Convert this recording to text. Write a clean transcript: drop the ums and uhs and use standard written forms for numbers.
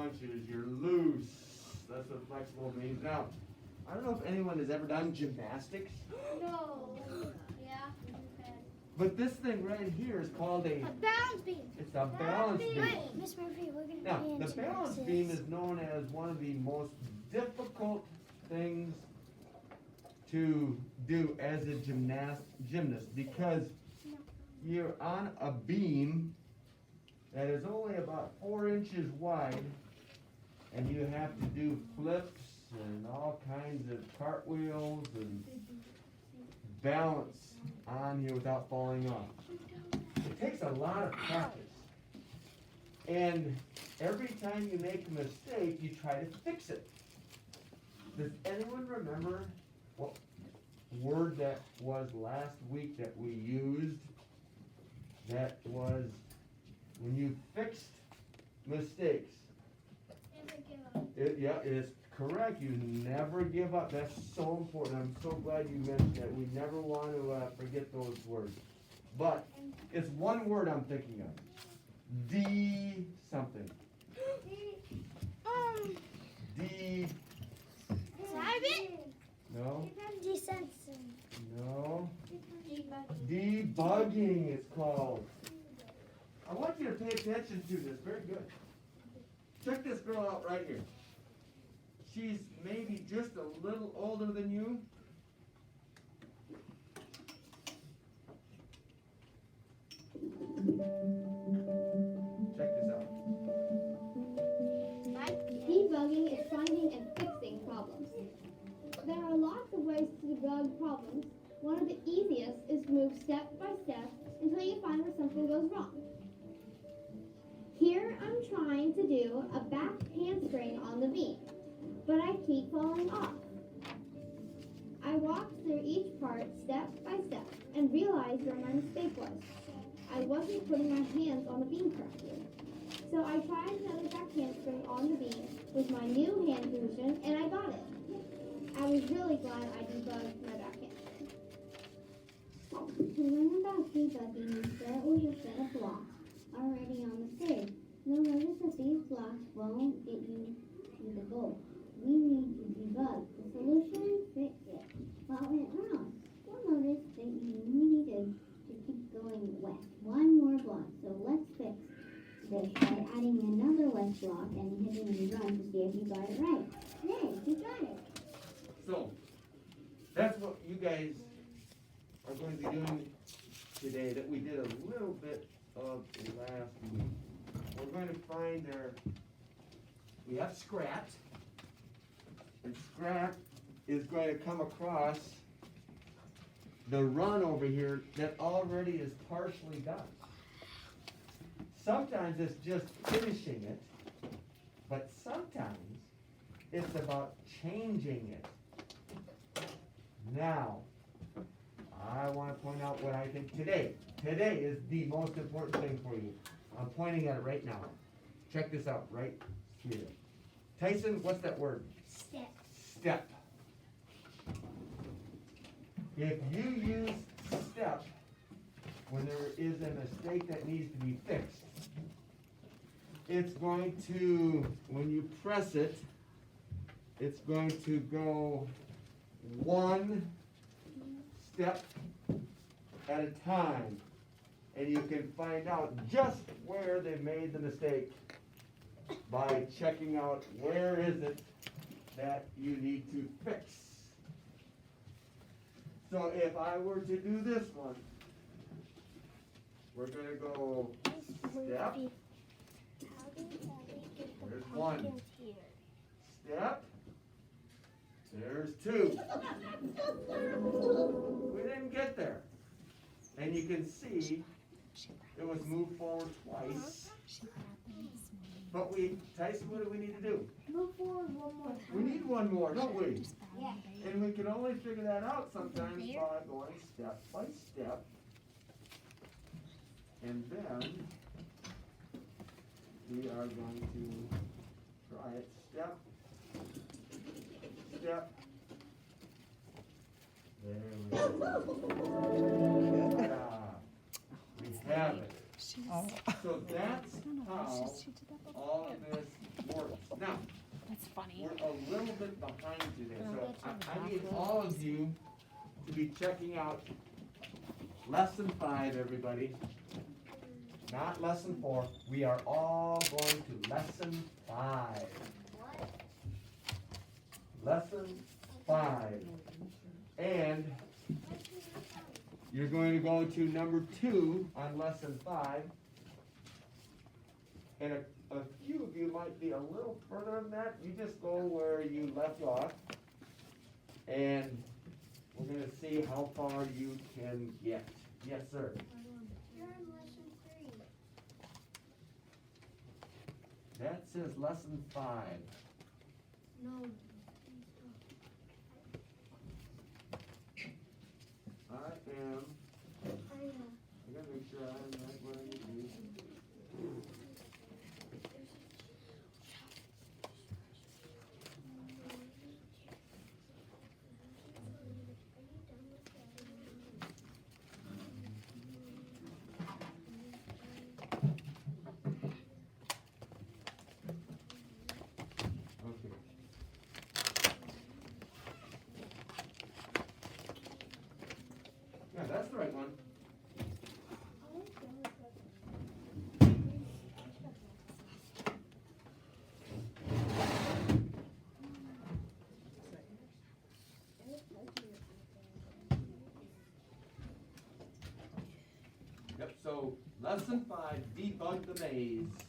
punches, you're loose. That's what flexible means. Now, I don't know if anyone has ever done gymnastics. No. Yeah. But this thing right here is called A balance beam. it's a balance beam. Wait, Miss Murphy, we're gonna Now, be in the balance gymnastics. beam is known as one of the most difficult things to do as a gymnast because you're on a beam that is only about 4 inches wide, and you have to do flips and all kinds of cartwheels and balance on here without falling off. It takes a lot of practice. And every time you make a mistake, you try to fix it. Does anyone remember what word that was last week that we used? That was when you fixed mistakes. Never give up. Yeah, it is correct. You never give up. That's so important. I'm so glad you mentioned that. We never want to forget those words. But it's one word I'm thinking of. D something. D. Driving? No. Desensing. No. Debugging it's called. I want you to pay attention to this. Very good. Check this girl out right here. She's maybe just a little older than you. Check this out. Debugging is finding and fixing problems. There are lots of ways to debug problems. One of the easiest is to move step by step until you find where something goes wrong. Here I'm trying to do a back handspring on the beam, but I keep falling off. I walked through each part step by step and realized where my mistake was. I wasn't putting my hands on the beam correctly. So I tried another back handspring on the beam with my new hand position, and I got it. I was really glad I debugged my back handspring. To learn about debugging, you start with a set of blocks already on the stage. You'll notice that these blocks won't get you to the goal. We need to debug the solution, fix it. What went wrong? You'll notice that you needed to keep going west. One more block. So let's fix this by adding another west block and hitting the run to see if you got it right. Yay, you got it. So, that's what you guys are going to be doing today that we did a little bit of last week. We're going to find we have Scrat, and Scrat is going to come across the run over here that already is partially done. Sometimes it's just finishing it, but sometimes it's about changing it. Now, I want to point out what I think today is the most important thing for you. I'm pointing at it right now. Check this out right here. Tyson, what's that word? Step. Step. If you use step when there is a mistake that needs to be fixed, it's going to, when you press it, it's going to go one step at a time. And you can find out just where they made the mistake by checking out where is it that you need to fix. So if I were to do this one, we're going to go step. There's one. Step. There's two. We didn't get there. And you can see it was moved forward twice. But Tyson, what do we need to do? Move forward one more time. We need one more, don't we? Yeah. And we can only figure that out sometimes by going step by step. And then we are going to try it step, step. There we go. We have it. So that's how all of this works. we're a little bit behind today, so I need all of you to be checking out lesson 5, everybody. Not lesson 4. We are all going to lesson 5. Lesson 5. And you're going to go to number 2 on lesson 5. And a few of you might be a little further than that. You just go where you left off. And we're going to see how far you can get. Yes, sir. You're in lesson 3. That says lesson 5. No. I gotta make sure I'm right where I need to be. Okay. Yeah, that's the right one. Yep, so lesson 5, debug the maze.